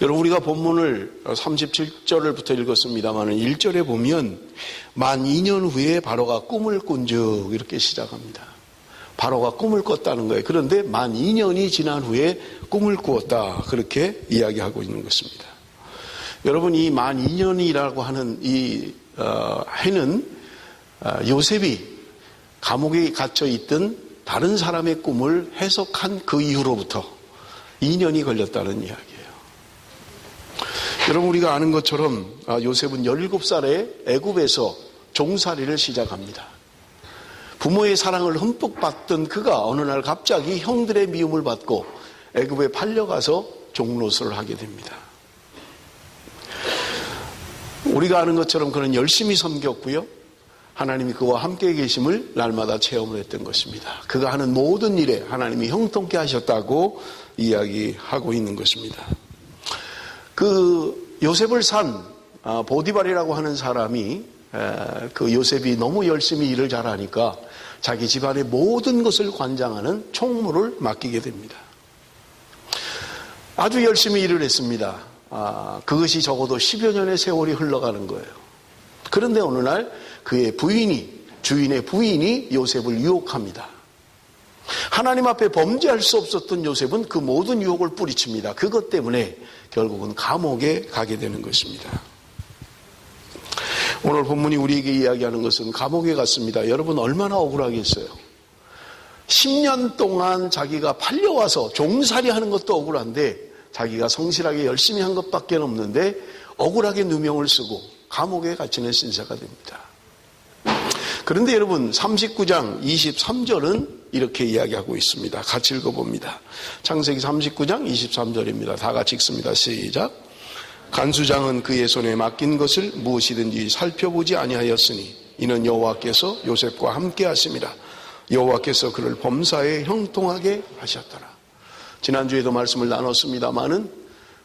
여러분, 우리가 본문을 37절부터 읽었습니다만 1절에 보면 만 2년 후에 바로가 꿈을 꾼즉 이렇게 시작합니다. 바로가 꿈을 꿨다는 거예요. 그런데 만 2년이 지난 후에 꿈을 꾸었다, 그렇게 이야기하고 있는 것입니다. 여러분, 이 만 2년이라고 하는 이 해는 요셉이 감옥에 갇혀 있던 다른 사람의 꿈을 해석한 그 이후로부터 2년이 걸렸다는 이야기예요. 여러분, 우리가 아는 것처럼 요셉은 17살에 애굽에서 종살이를 시작합니다. 부모의 사랑을 흠뻑 받던 그가 어느 날 갑자기 형들의 미움을 받고 애굽에 팔려가서 종노릇을 하게 됩니다. 우리가 아는 것처럼 그는 열심히 섬겼고요, 하나님이 그와 함께 계심을 날마다 체험을 했던 것입니다. 그가 하는 모든 일에 하나님이 형통케 하셨다고 이야기하고 있는 것입니다. 그 요셉을 산 보디발이라고 하는 사람이 그 요셉이 너무 열심히 일을 잘하니까 자기 집안의 모든 것을 관장하는 총무를 맡기게 됩니다. 아주 열심히 일을 했습니다. 그것이 적어도 10여 년의 세월이 흘러가는 거예요. 그런데 어느 날 그의 주인의 부인이 요셉을 유혹합니다. 하나님 앞에 범죄할 수 없었던 요셉은 그 모든 유혹을 뿌리칩니다. 그것 때문에 결국은 감옥에 가게 되는 것입니다. 오늘 본문이 우리에게 이야기하는 것은 감옥에 갔습니다. 여러분, 얼마나 억울하겠어요. 10년 동안 자기가 팔려와서 종살이 하는 것도 억울한데 자기가 성실하게 열심히 한 것밖에 없는데 억울하게 누명을 쓰고 감옥에 갇히는 신세가 됩니다. 그런데 여러분, 39장 23절은 이렇게 이야기하고 있습니다. 같이 읽어봅니다. 창세기 39장 23절입니다. 다 같이 읽습니다. 시작. 간수장은 그의 손에 맡긴 것을 무엇이든지 살펴보지 아니하였으니 이는 여호와께서 요셉과 함께 하심이라. 여호와께서 그를 범사에 형통하게 하셨더라. 지난주에도 말씀을 나눴습니다마는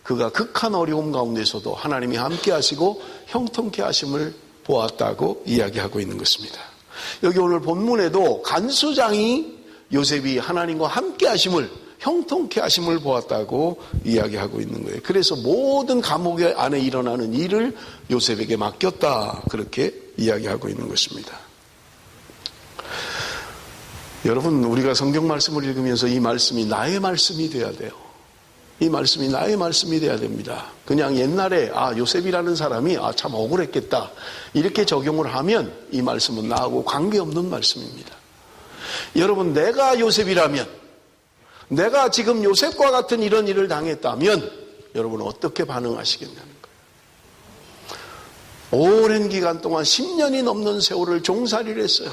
그가 극한 어려움 가운데서도 하나님이 함께 하시고 형통케 하심을 보았다고 이야기하고 있는 것입니다. 여기 오늘 본문에도 간수장이 요셉이 하나님과 함께 하심을, 형통케 하심을 보았다고 이야기하고 있는 거예요. 그래서 모든 감옥 안에 일어나는 일을 요셉에게 맡겼다, 그렇게 이야기하고 있는 것입니다. 여러분, 우리가 성경 말씀을 읽으면서 이 말씀이 나의 말씀이 돼야 돼요. 이 말씀이 나의 말씀이 돼야 됩니다. 그냥 옛날에 요셉이라는 사람이 참 억울했겠다, 이렇게 적용을 하면 이 말씀은 나하고 관계없는 말씀입니다. 여러분, 내가 요셉이라면, 내가 지금 요셉과 같은 이런 일을 당했다면 여러분 어떻게 반응하시겠냐는 거예요. 오랜 기간 동안 10년이 넘는 세월을 종살이를 했어요.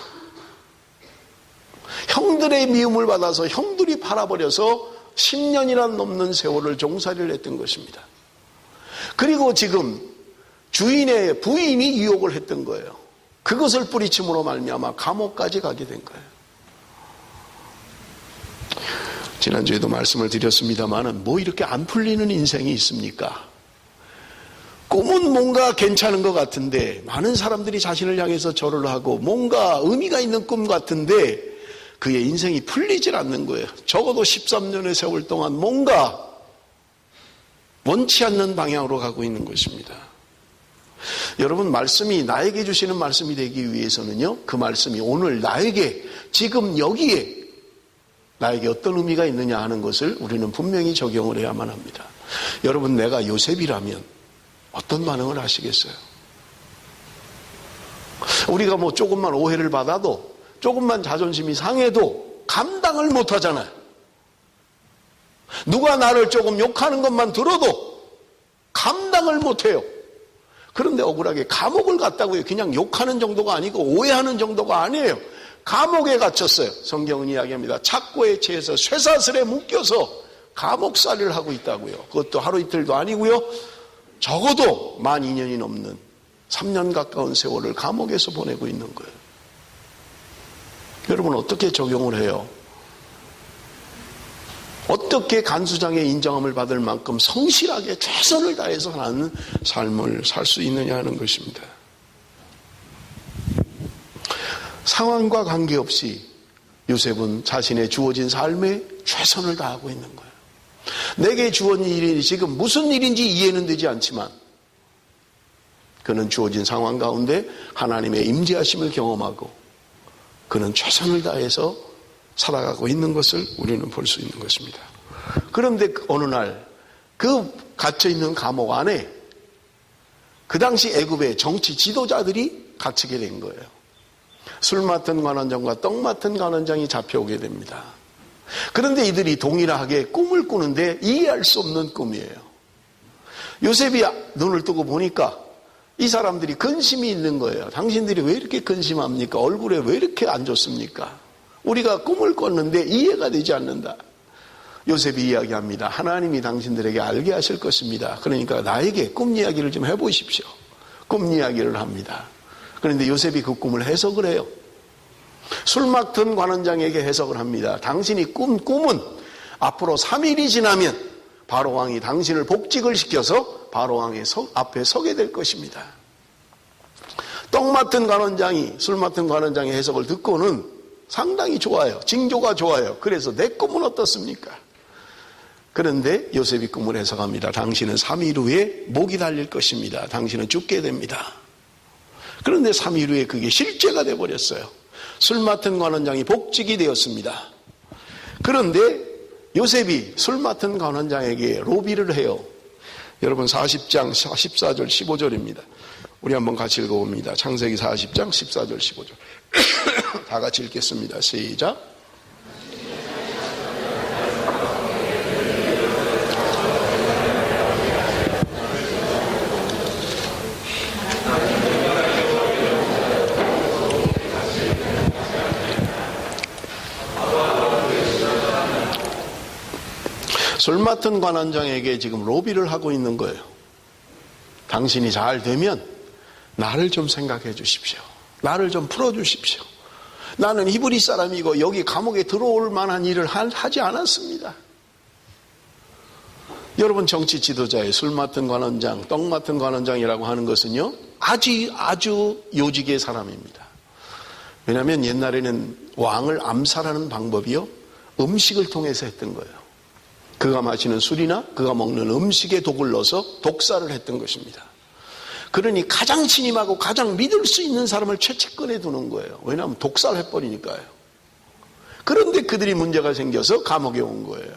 형들의 미움을 받아서 형들이 팔아버려서 10년이나 넘는 세월을 종살이를 했던 것입니다. 그리고 지금 주인의 부인이 유혹을 했던 거예요. 그것을 뿌리침으로 말미암아 감옥까지 가게 된 거예요. 지난주에도 말씀을 드렸습니다마는 뭐 이렇게 안 풀리는 인생이 있습니까? 꿈은 뭔가 괜찮은 것 같은데, 많은 사람들이 자신을 향해서 절을 하고 뭔가 의미가 있는 꿈 같은데 그의 인생이 풀리질 않는 거예요. 적어도 13년의 세월 동안 뭔가 원치 않는 방향으로 가고 있는 것입니다. 여러분, 말씀이 나에게 주시는 말씀이 되기 위해서는요, 그 말씀이 오늘 나에게, 지금 여기에 나에게 어떤 의미가 있느냐 하는 것을 우리는 분명히 적용을 해야만 합니다. 여러분, 내가 요셉이라면 어떤 반응을 하시겠어요? 우리가 뭐 조금만 오해를 받아도, 조금만 자존심이 상해도 감당을 못 하잖아요. 누가 나를 조금 욕하는 것만 들어도 감당을 못 해요. 그런데 억울하게 감옥을 갔다고요. 그냥 욕하는 정도가 아니고 오해하는 정도가 아니에요. 감옥에 갇혔어요. 성경은 이야기합니다. 착고에 채해서 쇠사슬에 묶여서 감옥살이를 하고 있다고요. 그것도 하루 이틀도 아니고요, 적어도 만 2년이 넘는 3년 가까운 세월을 감옥에서 보내고 있는 거예요. 여러분, 어떻게 적용을 해요? 어떻게 간수장의 인정함을 받을 만큼 성실하게 최선을 다해서 사는 삶을 살 수 있느냐 하는 것입니다. 상황과 관계없이 요셉은 자신의 주어진 삶에 최선을 다하고 있는 거예요. 내게 주어진 일이 지금 무슨 일인지 이해는 되지 않지만 그는 주어진 상황 가운데 하나님의 임재하심을 경험하고 그는 최선을 다해서 살아가고 있는 것을 우리는 볼 수 있는 것입니다. 그런데 어느 날 그 갇혀있는 감옥 안에 그 당시 애굽의 정치 지도자들이 갇히게 된 거예요. 술 맡은 관원장과 떡 맡은 관원장이 잡혀오게 됩니다. 그런데 이들이 동일하게 꿈을 꾸는데 이해할 수 없는 꿈이에요. 요셉이 눈을 뜨고 보니까 이 사람들이 근심이 있는 거예요. 당신들이 왜 이렇게 근심합니까? 얼굴에 왜 이렇게 안 좋습니까? 우리가 꿈을 꿨는데 이해가 되지 않는다. 요셉이 이야기합니다. 하나님이 당신들에게 알게 하실 것입니다. 그러니까 나에게 꿈 이야기를 좀 해보십시오. 꿈 이야기를 합니다. 그런데 요셉이 그 꿈을 해석을 해요. 술 맡은 관원장에게 해석을 합니다. 당신이 꿈은 앞으로 3일이 지나면 바로왕이 당신을 복직을 시켜서 바로왕의 앞에 서게 될 것입니다. 떡 맡은 관원장이 술 맡은 관원장의 해석을 듣고는 상당히 좋아요. 징조가 좋아요. 그래서 내 꿈은 어떻습니까? 그런데 요셉이 꿈을 해석합니다. 당신은 3일 후에 목이 달릴 것입니다. 당신은 죽게 됩니다. 그런데 3일 후에 그게 실제가 되어버렸어요. 술 맡은 관원장이 복직이 되었습니다. 그런데 요셉이 술 맡은 관원장에게 로비를 해요. 여러분 40장 14절 15절입니다. 우리 한번 같이 읽어봅니다. 창세기 40장 14절 15절 다 같이 읽겠습니다. 시작. 술 맡은 관원장에게 지금 로비를 하고 있는 거예요. 당신이 잘 되면 나를 좀 생각해 주십시오. 나를 좀 풀어주십시오. 나는 히브리 사람이고 여기 감옥에 들어올 만한 일을 하지 않았습니다. 여러분 정치 지도자의 술 맡은 관원장, 떡 맡은 관원장이라고 하는 것은요 아주 요직의 사람입니다. 왜냐하면 옛날에는 왕을 암살하는 방법이요 음식을 통해서 했던 거예요. 그가 마시는 술이나 그가 먹는 음식에 독을 넣어서 독살을 했던 것입니다. 그러니 가장 신임하고 가장 믿을 수 있는 사람을 최측근에 두는 거예요. 왜냐하면 독살해버리니까요. 그런데 그들이 문제가 생겨서 감옥에 온 거예요.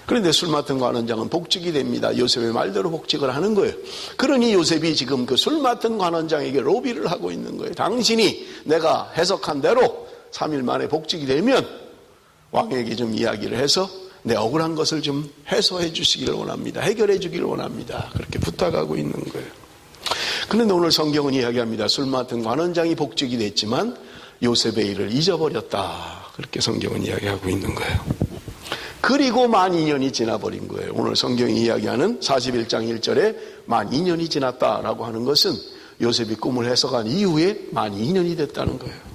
그런데 술 맡은 관원장은 복직이 됩니다. 요셉의 말대로 복직을 하는 거예요. 그러니 요셉이 지금 그 술 맡은 관원장에게 로비를 하고 있는 거예요. 당신이 내가 해석한 대로 3일 만에 복직이 되면 왕에게 좀 이야기를 해서 내 억울한 것을 좀 해소해 주시기를 원합니다. 해결해 주기를 원합니다. 그렇게 부탁하고 있는 거예요. 그런데 오늘 성경은 이야기합니다. 술 맡은 관원장이 복직이 됐지만 요셉의 일을 잊어버렸다. 그렇게 성경은 이야기하고 있는 거예요. 그리고 만 2년이 지나버린 거예요. 오늘 성경이 이야기하는 41장 1절에 만 2년이 지났다라고 하는 것은 요셉이 꿈을 해석한 이후에 만 2년이 됐다는 거예요.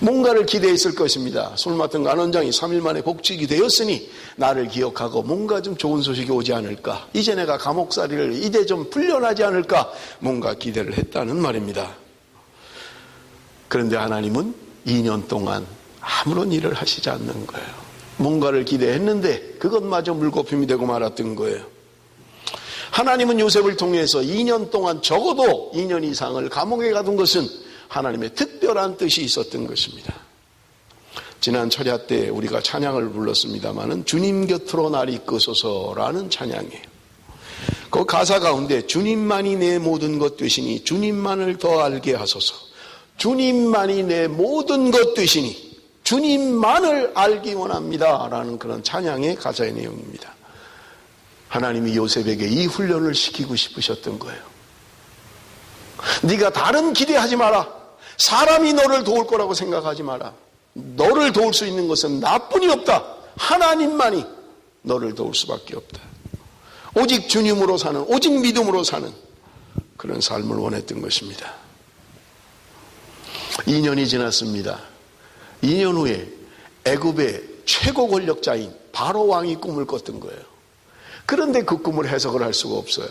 뭔가를 기대했을 것입니다. 술 맡은 관원장이 3일 만에 복직이 되었으니 나를 기억하고 뭔가 좀 좋은 소식이 오지 않을까. 이제 내가 감옥살이를 이제 좀 풀려나지 않을까. 뭔가 기대를 했다는 말입니다. 그런데 하나님은 2년 동안 아무런 일을 하시지 않는 거예요. 뭔가를 기대했는데 그것마저 물거품이 되고 말았던 거예요. 하나님은 요셉을 통해서 2년 동안 적어도 2년 이상을 감옥에 가둔 것은 하나님의 특별한 뜻이 있었던 것입니다. 지난 철야 때 우리가 찬양을 불렀습니다마는 주님 곁으로 날 이끄소서라는 찬양이에요. 그 가사 가운데 주님만이 내 모든 것 되시니 주님만을 더 알게 하소서. 주님만이 내 모든 것 되시니 주님만을 알기 원합니다. 라는 그런 찬양의 가사의 내용입니다. 하나님이 요셉에게 이 훈련을 시키고 싶으셨던 거예요. 네가 다른 기대하지 마라. 사람이 너를 도울 거라고 생각하지 마라. 너를 도울 수 있는 것은 나뿐이 없다. 하나님만이 너를 도울 수밖에 없다. 오직 주님으로 사는, 오직 믿음으로 사는 그런 삶을 원했던 것입니다. 2년이 지났습니다. 2년 후에 애굽의 최고 권력자인 바로 왕이 꿈을 꿨던 거예요. 그런데 그 꿈을 해석을 할 수가 없어요.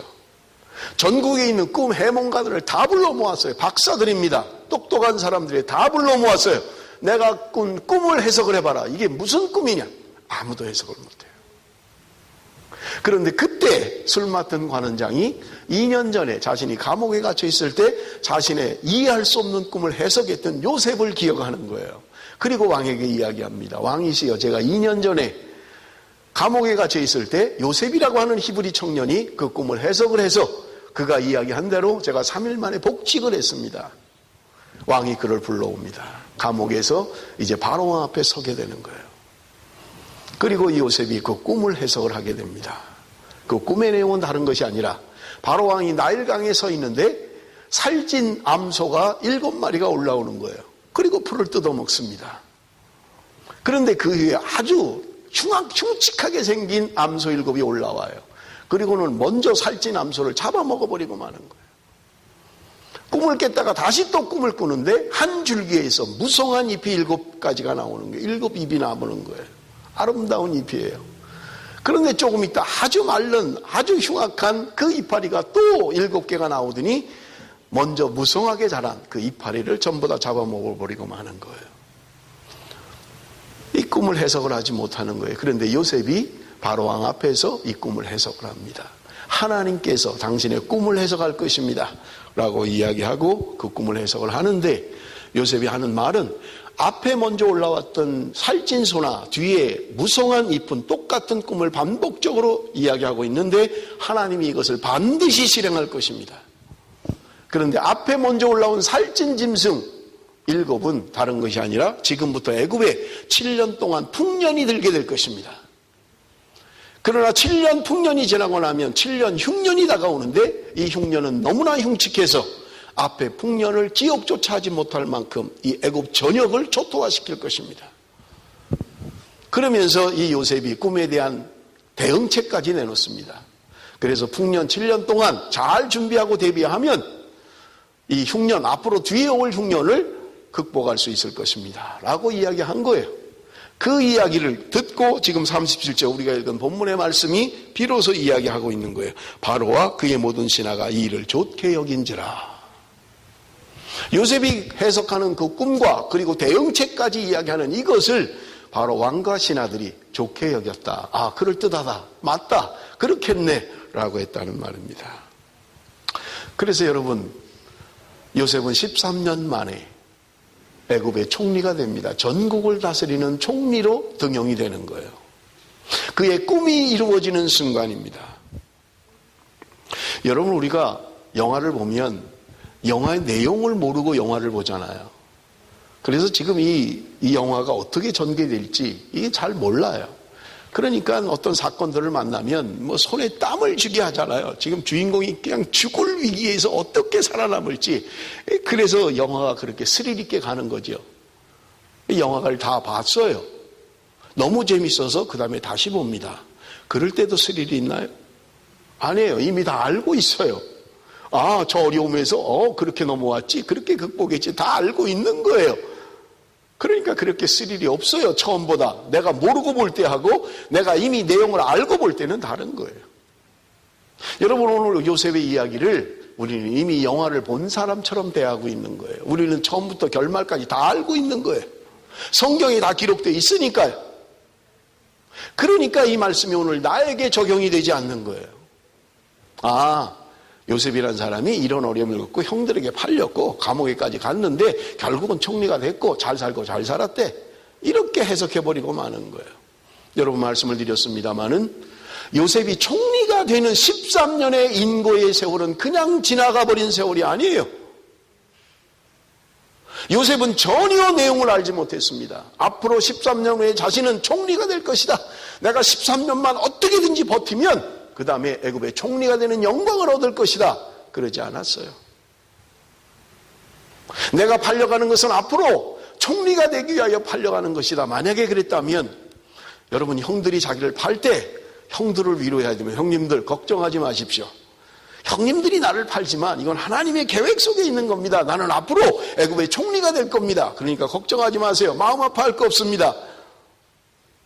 전국에 있는 꿈 해몽가들을 다 불러 모았어요. 박사들입니다. 똑똑한 사람들이 다 불러 모았어요. 내가 꾼 꿈을 해석을 해봐라. 이게 무슨 꿈이냐? 아무도 해석을 못해요. 그런데 그때 술 맡은 관원장이 2년 전에 자신이 감옥에 갇혀 있을 때 자신의 이해할 수 없는 꿈을 해석했던 요셉을 기억하는 거예요. 그리고 왕에게 이야기합니다. 왕이시여, 제가 2년 전에 감옥에 갇혀 있을 때 요셉이라고 하는 히브리 청년이 그 꿈을 해석을 해서 그가 이야기한 대로 제가 3일 만에 복직을 했습니다. 왕이 그를 불러옵니다. 감옥에서 이제 바로왕 앞에 서게 되는 거예요. 그리고 요셉이 그 꿈을 해석을 하게 됩니다. 그 꿈의 내용은 다른 것이 아니라 바로왕이 나일강에 서 있는데 살찐 암소가 7마리가 올라오는 거예요. 그리고 풀을 뜯어먹습니다. 그런데 그 위에 아주 흉측하게 생긴 암소 7이 올라와요. 그리고는 먼저 살찐 암소를 잡아먹어버리고 마는 거예요. 꿈을 깼다가 다시 또 꿈을 꾸는데 한 줄기에서 무성한 잎이 7가지가 나오는 거예요. 7잎이 나오는 거예요. 아름다운 잎이에요. 그런데 조금 있다 아주 마른 아주 흉악한 그 이파리가 또 7개가 나오더니 먼저 무성하게 자란 그 이파리를 전부 다 잡아먹어버리고 마는 거예요. 이 꿈을 해석을 하지 못하는 거예요. 그런데 요셉이 바로왕 앞에서 이 꿈을 해석을 합니다. 하나님께서 당신의 꿈을 해석할 것입니다 라고 이야기하고 그 꿈을 해석을 하는데, 요셉이 하는 말은 앞에 먼저 올라왔던 살찐 소나 뒤에 무성한 잎은 똑같은 꿈을 반복적으로 이야기하고 있는데 하나님이 이것을 반드시 실행할 것입니다. 그런데 앞에 먼저 올라온 살찐 짐승 7은 다른 것이 아니라 지금부터 애굽에 7년 동안 풍년이 들게 될 것입니다. 그러나 7년 풍년이 지나고 나면 7년 흉년이 다가오는데 이 흉년은 너무나 흉측해서 앞에 풍년을 기억조차 하지 못할 만큼 이 애굽 전역을 초토화시킬 것입니다. 그러면서 이 요셉이 꿈에 대한 대응책까지 내놓습니다. 그래서 풍년 7년 동안 잘 준비하고 대비하면 이 흉년, 앞으로 뒤에 올 흉년을 극복할 수 있을 것입니다 라고 이야기한 거예요. 그 이야기를 듣고 지금 37절 우리가 읽은 본문의 말씀이 비로소 이야기하고 있는 거예요. 바로와 그의 모든 신하가 이 일을 좋게 여긴지라. 요셉이 해석하는 그 꿈과 그리고 대응책까지 이야기하는 이것을 바로 왕과 신하들이 좋게 여겼다. 아, 그럴듯하다. 맞다. 그렇겠네. 라고 했다는 말입니다. 그래서 여러분, 요셉은 13년 만에 애굽의 총리가 됩니다. 전국을 다스리는 총리로 등용이 되는 거예요. 그의 꿈이 이루어지는 순간입니다. 여러분, 우리가 영화를 보면 영화의 내용을 모르고 영화를 보잖아요. 그래서 지금 이 영화가 어떻게 전개될지 이게 잘 몰라요. 그러니까 어떤 사건들을 만나면 뭐 손에 땀을 쥐게 하잖아요. 지금 주인공이 그냥 죽을 위기에서 어떻게 살아남을지. 그래서 영화가 그렇게 스릴 있게 가는 거죠. 영화를 다 봤어요. 너무 재밌어서 그 다음에 다시 봅니다. 그럴 때도 스릴이 있나요? 아니에요. 이미 다 알고 있어요. 아, 저 어려움에서 그렇게 넘어왔지, 그렇게 극복했지, 다 알고 있는 거예요. 그러니까 그렇게 스릴이 없어요. 처음보다 내가 모르고 볼 때 하고 내가 이미 내용을 알고 볼 때는 다른 거예요. 여러분, 오늘 요셉의 이야기를 우리는 이미 영화를 본 사람처럼 대하고 있는 거예요. 우리는 처음부터 결말까지 다 알고 있는 거예요. 성경에 다 기록되어 있으니까요. 그러니까 이 말씀이 오늘 나에게 적용이 되지 않는 거예요. 아, 요셉이라는 사람이 이런 어려움을 겪고 형들에게 팔렸고 감옥에까지 갔는데 결국은 총리가 됐고 잘 살고 잘 살았대. 이렇게 해석해버리고 마는 거예요. 여러분, 말씀을 드렸습니다마는 요셉이 총리가 되는 13년의 인고의 세월은 그냥 지나가 버린 세월이 아니에요. 요셉은 전혀 내용을 알지 못했습니다. 앞으로 13년 후에 자신은 총리가 될 것이다. 내가 13년만 어떻게든지 버티면 그 다음에 애굽의 총리가 되는 영광을 얻을 것이다. 그러지 않았어요. 내가 팔려가는 것은 앞으로 총리가 되기 위하여 팔려가는 것이다. 만약에 그랬다면 여러분, 형들이 자기를 팔 때 형들을 위로해야 되면 형님들 걱정하지 마십시오. 형님들이 나를 팔지만 이건 하나님의 계획 속에 있는 겁니다. 나는 앞으로 애굽의 총리가 될 겁니다. 그러니까 걱정하지 마세요. 마음 아파할 거 없습니다.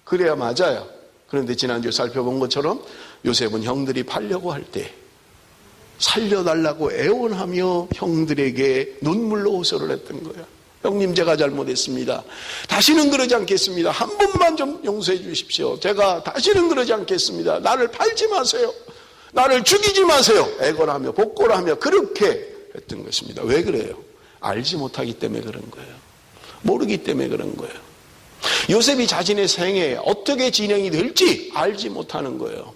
그래야 맞아요. 그런데 지난주에 살펴본 것처럼 요셉은 형들이 팔려고 할 때 살려달라고 애원하며 형들에게 눈물로 호소를 했던 거야. 형님, 제가 잘못했습니다. 다시는 그러지 않겠습니다. 한 번만 좀 용서해 주십시오. 제가 다시는 그러지 않겠습니다. 나를 팔지 마세요. 나를 죽이지 마세요. 애걸하며 복골하며 그렇게 했던 것입니다. 왜 그래요? 알지 못하기 때문에 그런 거예요. 모르기 때문에 그런 거예요. 요셉이 자신의 생애 어떻게 진행이 될지 알지 못하는 거예요.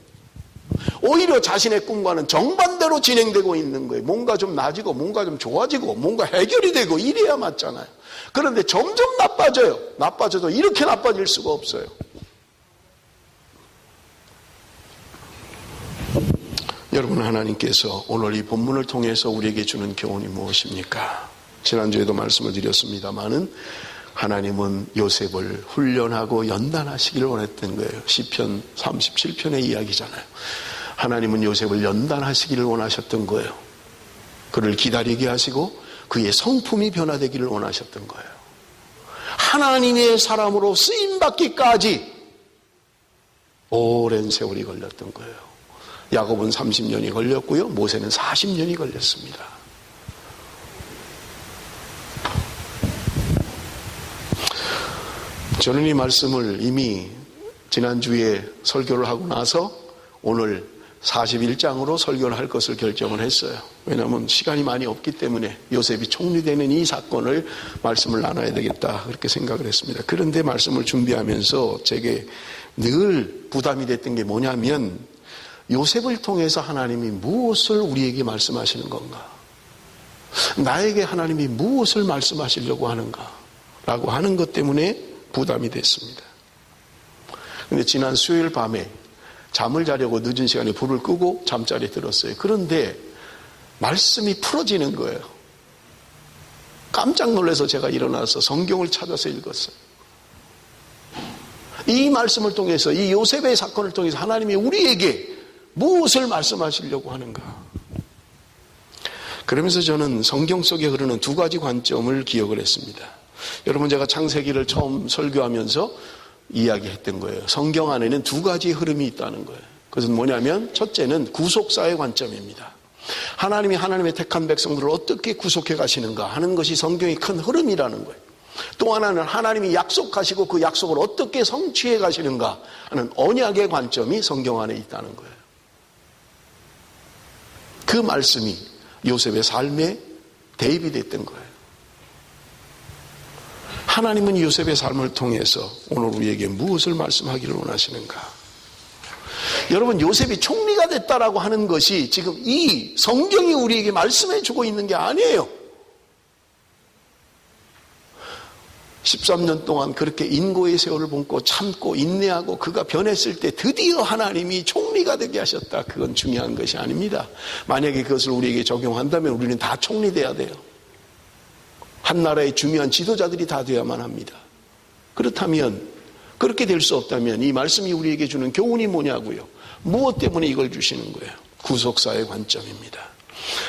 오히려 자신의 꿈과는 정반대로 진행되고 있는 거예요. 뭔가 좀 나아지고 뭔가 좀 좋아지고 뭔가 해결이 되고 이래야 맞잖아요. 그런데 점점 나빠져요. 나빠져도 이렇게 나빠질 수가 없어요. 여러분, 하나님께서 오늘 이 본문을 통해서 우리에게 주는 교훈이 무엇입니까? 지난주에도 말씀을 드렸습니다마는 하나님은 요셉을 훈련하고 연단하시기를 원했던 거예요. 시편 37편의 이야기잖아요. 하나님은 요셉을 연단하시기를 원하셨던 거예요. 그를 기다리게 하시고 그의 성품이 변화되기를 원하셨던 거예요. 하나님의 사람으로 쓰임받기까지 오랜 세월이 걸렸던 거예요. 야곱은 30년이 걸렸고요. 모세는 40년이 걸렸습니다. 저는 이 말씀을 이미 지난주에 설교를 하고 나서 오늘 41장으로 설교를 할 것을 결정을 했어요. 왜냐하면 시간이 많이 없기 때문에 요셉이 총리되는 이 사건을 말씀을 나눠야 되겠다 그렇게 생각을 했습니다. 그런데 말씀을 준비하면서 제게 늘 부담이 됐던 게 뭐냐면 요셉을 통해서 하나님이 무엇을 우리에게 말씀하시는 건가? 나에게 하나님이 무엇을 말씀하시려고 하는가? 라고 하는 것 때문에 부담이 됐습니다. 그런데 지난 수요일 밤에 잠을 자려고 늦은 시간에 불을 끄고 잠자리에 들었어요. 그런데 말씀이 풀어지는 거예요. 깜짝 놀라서 제가 일어나서 성경을 찾아서 읽었어요. 이 말씀을 통해서, 이 요셉의 사건을 통해서 하나님이 우리에게 무엇을 말씀하시려고 하는가? 그러면서 저는 성경 속에 흐르는 두 가지 관점을 기억을 했습니다. 여러분, 제가 창세기를 처음 설교하면서 이야기했던 거예요. 성경 안에는 두 가지 흐름이 있다는 거예요. 그것은 뭐냐면 첫째는 구속사의 관점입니다. 하나님이 하나님의 택한 백성들을 어떻게 구속해 가시는가 하는 것이 성경의 큰 흐름이라는 거예요. 또 하나는 하나님이 약속하시고 그 약속을 어떻게 성취해 가시는가 하는 언약의 관점이 성경 안에 있다는 거예요. 그 말씀이 요셉의 삶에 대입이 됐던 거예요. 하나님은 요셉의 삶을 통해서 오늘 우리에게 무엇을 말씀하기를 원하시는가? 여러분, 요셉이 총리가 됐다라고 하는 것이 지금 이 성경이 우리에게 말씀해 주고 있는 게 아니에요. 13년 동안 그렇게 인고의 세월을 품고 참고 인내하고 그가 변했을 때 드디어 하나님이 총리가 되게 하셨다. 그건 중요한 것이 아닙니다. 만약에 그것을 우리에게 적용한다면 우리는 다 총리돼야 돼요. 한 나라의 중요한 지도자들이 다 되어야만 합니다. 그렇다면, 그렇게 될 수 없다면 이 말씀이 우리에게 주는 교훈이 뭐냐고요? 무엇 때문에 이걸 주시는 거예요? 구속사의 관점입니다.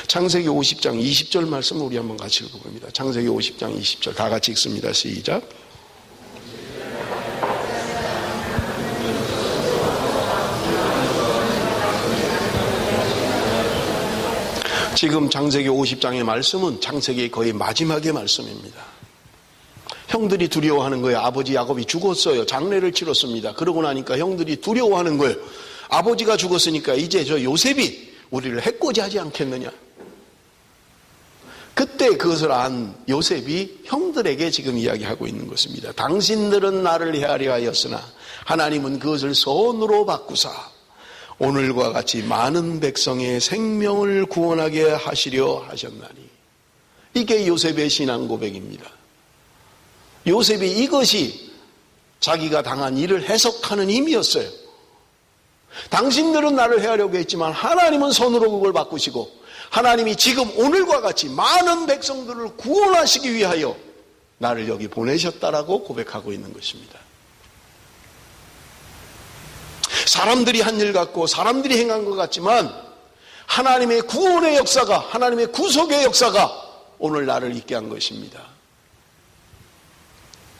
창세기 50장 20절 말씀을 우리 한번 같이 읽어봅니다. 창세기 50장 20절 다 같이 읽습니다. 시작. 지금 창세기 50장의 말씀은 창세기의 거의 마지막의 말씀입니다. 형들이 두려워하는 거예요. 아버지 야곱이 죽었어요. 장례를 치렀습니다. 그러고 나니까 형들이 두려워하는 거예요. 아버지가 죽었으니까 이제 저 요셉이 우리를 해코지하지 않겠느냐. 그때 그것을 안 요셉이 형들에게 지금 이야기하고 있는 것입니다. 당신들은 나를 헤아려 하였으나 하나님은 그것을 선으로 바꾸사 오늘과 같이 많은 백성의 생명을 구원하게 하시려 하셨나니. 이게 요셉의 신앙 고백입니다. 요셉이 이것이 자기가 당한 일을 해석하는 힘이었어요. 당신들은 나를 헤아려고 했지만 하나님은 선으로 그걸 바꾸시고 하나님이 지금 오늘과 같이 많은 백성들을 구원하시기 위하여 나를 여기 보내셨다라고 고백하고 있는 것입니다. 사람들이 한 일 같고 사람들이 행한 것 같지만 하나님의 구원의 역사가, 하나님의 구속의 역사가 오늘 나를 있게 한 것입니다.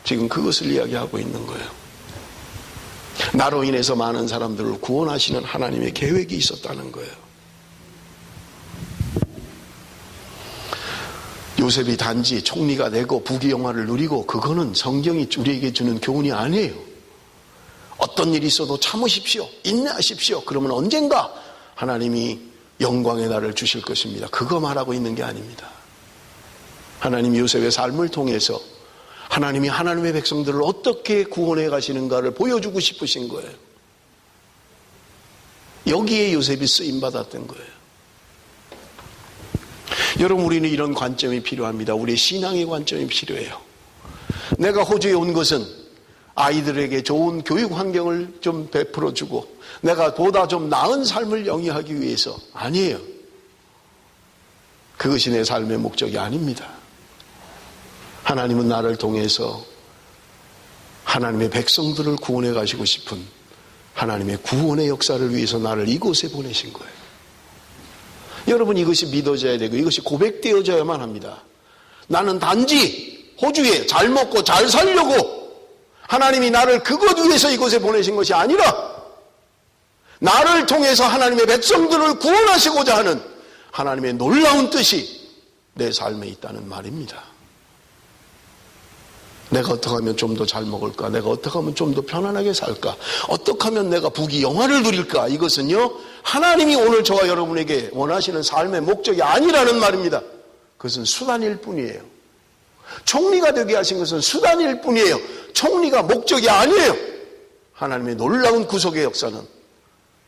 지금 그것을 이야기하고 있는 거예요. 나로 인해서 많은 사람들을 구원하시는 하나님의 계획이 있었다는 거예요. 요셉이 단지 총리가 되고 부귀영화를 누리고 그거는 성경이 우리에게 주는 교훈이 아니에요. 어떤 일이 있어도 참으십시오. 인내하십시오. 그러면 언젠가 하나님이 영광의 날을 주실 것입니다. 그거 말하고 있는 게 아닙니다. 하나님이 요셉의 삶을 통해서 하나님이 하나님의 백성들을 어떻게 구원해 가시는가를 보여주고 싶으신 거예요. 여기에 요셉이 쓰임받았던 거예요. 여러분, 우리는 이런 관점이 필요합니다. 우리의 신앙의 관점이 필요해요. 내가 호주에 온 것은 아이들에게 좋은 교육 환경을 좀 베풀어주고 내가 보다 좀 나은 삶을 영위하기 위해서 아니에요. 그것이 내 삶의 목적이 아닙니다. 하나님은 나를 통해서 하나님의 백성들을 구원해 가시고 싶은 하나님의 구원의 역사를 위해서 나를 이곳에 보내신 거예요. 여러분, 이것이 믿어져야 되고 이것이 고백되어져야만 합니다. 나는 단지 호주에 잘 먹고 잘 살려고 하나님이 나를 그것 위해서 이곳에 보내신 것이 아니라 나를 통해서 하나님의 백성들을 구원하시고자 하는 하나님의 놀라운 뜻이 내 삶에 있다는 말입니다. 내가 어떻게 하면 좀 더 잘 먹을까? 내가 어떻게 하면 좀 더 편안하게 살까? 어떻게 하면 내가 부귀영화를 누릴까? 이것은요, 하나님이 오늘 저와 여러분에게 원하시는 삶의 목적이 아니라는 말입니다. 그것은 수단일 뿐이에요. 총리가 되게 하신 것은 수단일 뿐이에요. 총리가 목적이 아니에요. 하나님의 놀라운 구속의 역사는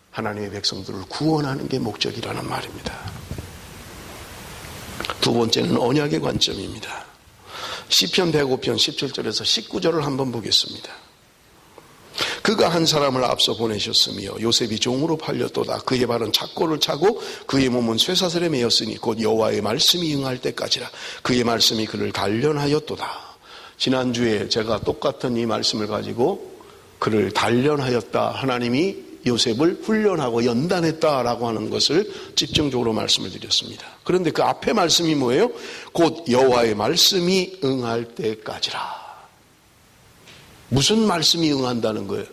하나님의 백성들을 구원하는 게 목적이라는 말입니다. 두 번째는 언약의 관점입니다. 시편 105편 17절에서 19절을 한번 보겠습니다. 그가 한 사람을 앞서 보내셨으며 요셉이 종으로 팔렸도다. 그의 발은 착고를 차고 그의 몸은 쇠사슬에 매였으니 곧 여호와의 말씀이 응할 때까지라. 그의 말씀이 그를 단련하였도다. 지난주에 제가 똑같은 이 말씀을 가지고 그를 단련하였다, 하나님이 요셉을 훈련하고 연단했다라고 하는 것을 집중적으로 말씀을 드렸습니다. 그런데 그 앞에 말씀이 뭐예요? 곧 여호와의 말씀이 응할 때까지라. 무슨 말씀이 응한다는 거예요?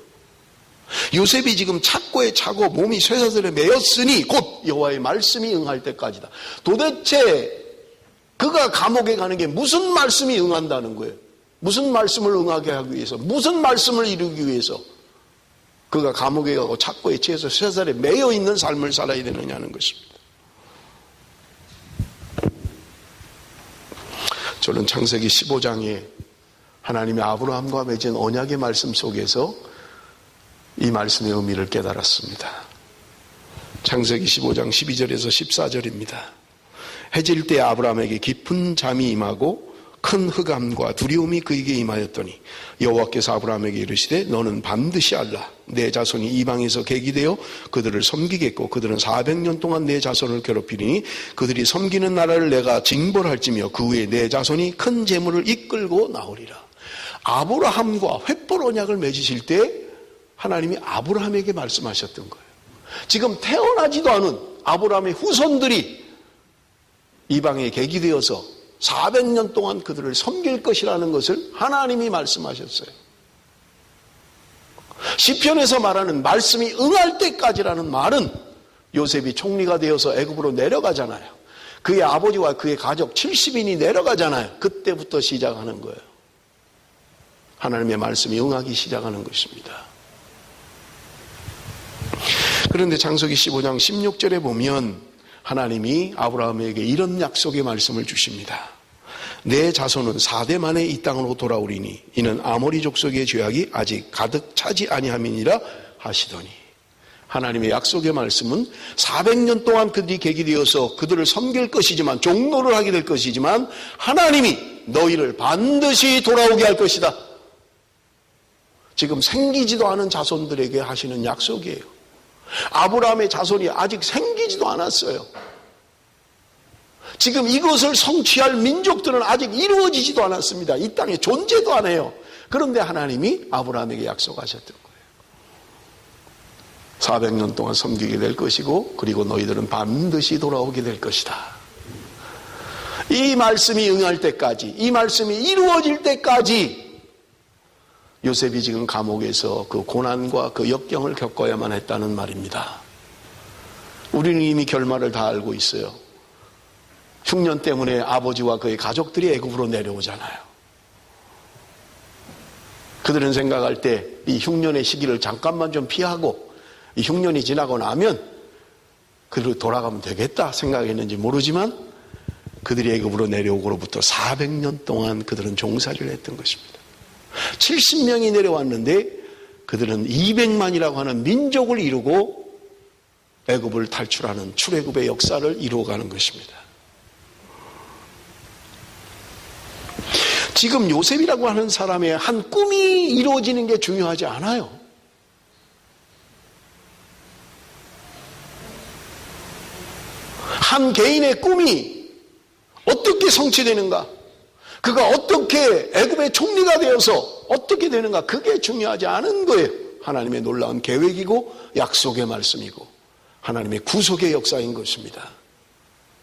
요셉이 지금 착고에 차고 몸이 쇠사슬에 매였으니 곧 여호와의 말씀이 응할 때까지다. 도대체 그가 감옥에 가는 게 무슨 말씀이 응한다는 거예요? 무슨 말씀을 응하게 하기 위해서, 무슨 말씀을 이루기 위해서 그가 감옥에 가고 착고에 취해서 쇠사슬에 매여 있는 삶을 살아야 되느냐는 것입니다. 저는 창세기 15장에 하나님이 아브라함과 맺은 언약의 말씀 속에서 이 말씀의 의미를 깨달았습니다. 창세기 15장 12절에서 14절입니다. 해질 때 아브라함에게 깊은 잠이 임하고 큰 흑암과 두려움이 그에게 임하였더니 여호와께서 아브라함에게 이르시되 너는 반드시 알라. 내 자손이 이방에서 객이되어 그들을 섬기겠고 그들은 400년 동안 내 자손을 괴롭히리니 그들이 섬기는 나라를 내가 징벌할지며 그 후에 내 자손이 큰 재물을 이끌고 나오리라. 아브라함과 횃불 언약을 맺으실 때 하나님이 아브라함에게 말씀하셨던 거예요. 지금 태어나지도 않은 아브라함의 후손들이 이방에 객이 되어서 400년 동안 그들을 섬길 것이라는 것을 하나님이 말씀하셨어요. 시편에서 말하는 말씀이 응할 때까지라는 말은 요셉이 총리가 되어서 애굽으로 내려가잖아요. 그의 아버지와 그의 가족 70인이 내려가잖아요. 그때부터 시작하는 거예요. 하나님의 말씀이 응하기 시작하는 것입니다. 그런데 창세기 15장 16절에 보면 하나님이 아브라함에게 이런 약속의 말씀을 주십니다. 내 자손은 4대 만에 이 땅으로 돌아오리니 이는 아모리 족속의 죄악이 아직 가득 차지 아니함이니라 하시더니, 하나님의 약속의 말씀은 400년 동안 그들이 객이 되어서 그들을 섬길 것이지만, 종노를 하게 될 것이지만 하나님이 너희를 반드시 돌아오게 할 것이다. 지금 생기지도 않은 자손들에게 하시는 약속이에요. 아브라함의 자손이 아직 생기지도 않았어요. 지금 이것을 성취할 민족들은 아직 이루어지지도 않았습니다. 이 땅에 존재도 안 해요. 그런데 하나님이 아브라함에게 약속하셨던 거예요. 400년 동안 섬기게 될 것이고 그리고 너희들은 반드시 돌아오게 될 것이다. 이 말씀이 응할 때까지, 이 말씀이 이루어질 때까지 요셉이 지금 감옥에서 그 고난과 그 역경을 겪어야만 했다는 말입니다. 우리는 이미 결말을 다 알고 있어요. 흉년 때문에 아버지와 그의 가족들이 애굽으로 내려오잖아요. 그들은 생각할 때 이 흉년의 시기를 잠깐만 좀 피하고 이 흉년이 지나고 나면 그대로 돌아가면 되겠다 생각했는지 모르지만 그들이 애굽으로 내려오고로부터 400년 동안 그들은 종살이를 했던 것입니다. 70명이 내려왔는데 그들은 200만이라고 하는 민족을 이루고 애굽을 탈출하는 출애굽의 역사를 이루어가는 것입니다. 지금 요셉이라고 하는 사람의 한 꿈이 이루어지는 게 중요하지 않아요. 한 개인의 꿈이 어떻게 성취되는가, 그가 어떻게 애굽의 총리가 되어서 어떻게 되는가, 그게 중요하지 않은 거예요. 하나님의 놀라운 계획이고 약속의 말씀이고 하나님의 구속의 역사인 것입니다.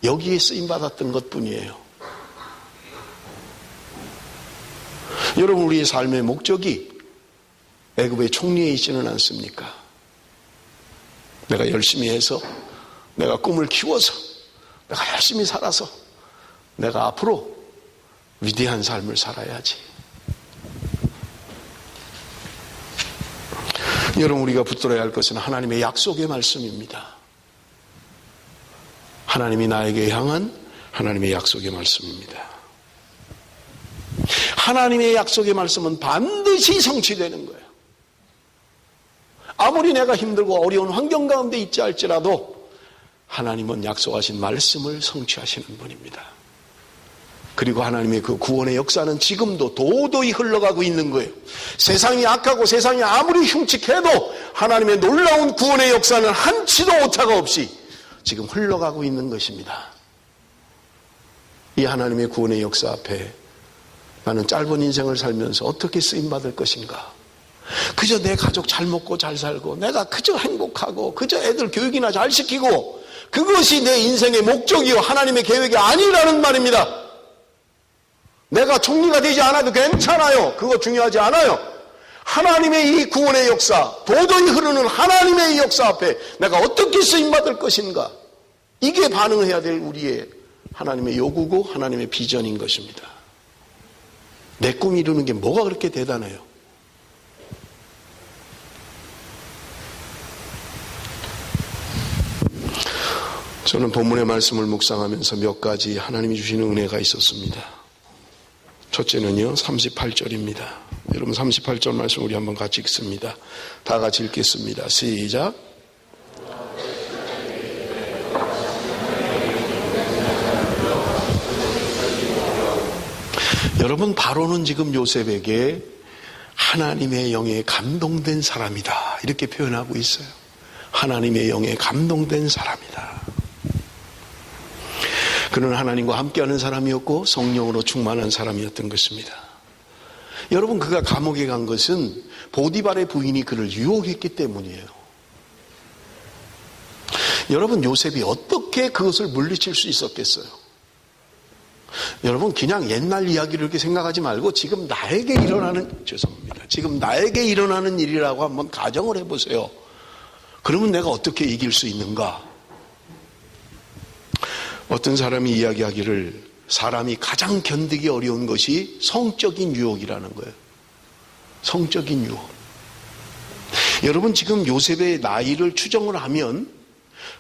여기에 쓰임받았던 것뿐이에요. 여러분, 우리의 삶의 목적이 애굽의 총리에 있지는 않습니까? 내가 열심히 해서, 내가 꿈을 키워서, 내가 열심히 살아서 내가 앞으로 위대한 삶을 살아야지. 여러분, 우리가 붙들어야 할 것은 하나님의 약속의 말씀입니다. 하나님이 나에게 향한 하나님의 약속의 말씀입니다. 하나님의 약속의 말씀은 반드시 성취되는 거예요. 아무리 내가 힘들고 어려운 환경 가운데 있지 할지라도 하나님은 약속하신 말씀을 성취하시는 분입니다. 그리고 하나님의 그 구원의 역사는 지금도 도도히 흘러가고 있는 거예요. 세상이 악하고 세상이 아무리 흉측해도 하나님의 놀라운 구원의 역사는 한치도 오차가 없이 지금 흘러가고 있는 것입니다. 이 하나님의 구원의 역사 앞에 나는 짧은 인생을 살면서 어떻게 쓰임받을 것인가? 그저 내 가족 잘 먹고 잘 살고 내가 그저 행복하고 그저 애들 교육이나 잘 시키고 그것이 내 인생의 목적이요 하나님의 계획이 아니라는 말입니다. 내가 총리가 되지 않아도 괜찮아요. 그거 중요하지 않아요. 하나님의 이 구원의 역사, 도저히 흐르는 하나님의 이 역사 앞에 내가 어떻게 쓰임받을 것인가? 이게 반응해야 될 우리의 하나님의 요구고 하나님의 비전인 것입니다. 내 꿈 이루는 게 뭐가 그렇게 대단해요? 저는 본문의 말씀을 묵상하면서 몇 가지 하나님이 주시는 은혜가 있었습니다. 첫째는요, 38절입니다. 여러분 38절 말씀 우리 한번 같이 읽습니다. 다 같이 읽겠습니다. 시작. 여러분, 바로는 지금 요셉에게 하나님의 영에 감동된 사람이다 이렇게 표현하고 있어요. 하나님의 영에 감동된 사람이다. 그는 하나님과 함께하는 사람이었고 성령으로 충만한 사람이었던 것입니다. 여러분, 그가 감옥에 간 것은 보디발의 부인이 그를 유혹했기 때문이에요. 여러분, 요셉이 어떻게 그것을 물리칠 수 있었겠어요? 여러분, 그냥 옛날 이야기를 이렇게 생각하지 말고 지금 나에게 일어나는 일이라고 한번 가정을 해보세요. 그러면 내가 어떻게 이길 수 있는가? 어떤 사람이 이야기하기를 사람이 가장 견디기 어려운 것이 성적인 유혹이라는 거예요. 성적인 유혹. 여러분, 지금 요셉의 나이를 추정을 하면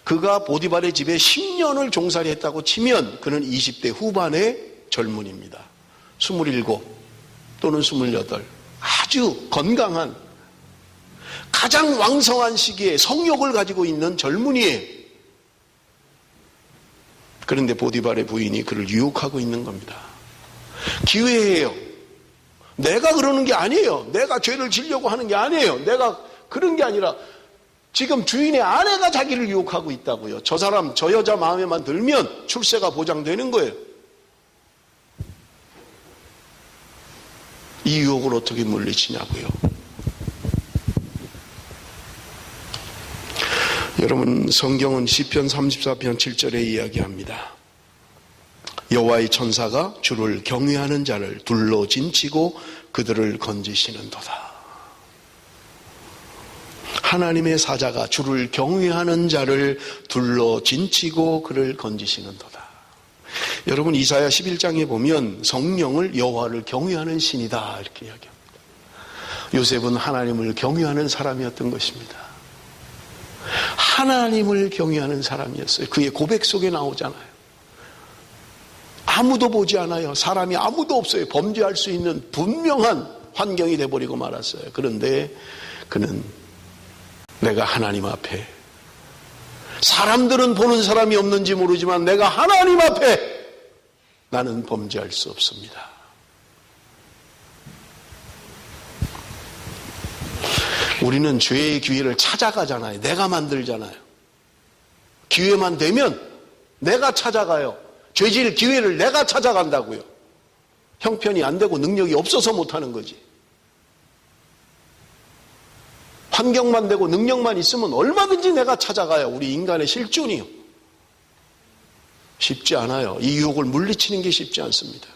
그가 보디발의 집에 10년을 종살이 했다고 치면 그는 20대 후반의 젊은입니다. 27 또는 28. 아주 건강한 가장 왕성한 시기에 성욕을 가지고 있는 젊은이에요. 그런데 보디발의 부인이 그를 유혹하고 있는 겁니다. 기회예요. 내가 그러는 게 아니에요. 내가 죄를 지려고 하는 게 아니에요. 내가 그런 게 아니라 지금 주인의 아내가 자기를 유혹하고 있다고요. 저 사람, 저 여자 마음에만 들면 출세가 보장되는 거예요. 이 유혹을 어떻게 물리치냐고요. 여러분, 성경은 시편 34편 7절에 이야기합니다. 여호와의 천사가 주를 경외하는 자를 둘러 진치고 그들을 건지시는도다. 하나님의 사자가 주를 경외하는 자를 둘러 진치고 그를 건지시는도다. 여러분 이사야 11장에 보면 성령을 여호와를 경외하는 신이다 이렇게 이야기합니다. 요셉은 하나님을 경외하는 사람이었던 것입니다. 하나님을 경외하는 사람이었어요. 그의 고백 속에 나오잖아요. 아무도 보지 않아요. 사람이 아무도 없어요. 범죄할 수 있는 분명한 환경이 돼버리고 말았어요. 그런데 그는 내가 하나님 앞에, 사람들은 보는 사람이 없는지 모르지만 내가 하나님 앞에 나는 범죄할 수 없습니다. 우리는 죄의 기회를 찾아가잖아요. 내가 만들잖아요. 기회만 되면 내가 찾아가요. 죄질 기회를 내가 찾아간다고요. 형편이 안 되고 능력이 없어서 못하는 거지. 환경만 되고 능력만 있으면 얼마든지 내가 찾아가요. 우리 인간의 실존이요. 쉽지 않아요. 이 유혹을 물리치는 게 쉽지 않습니다.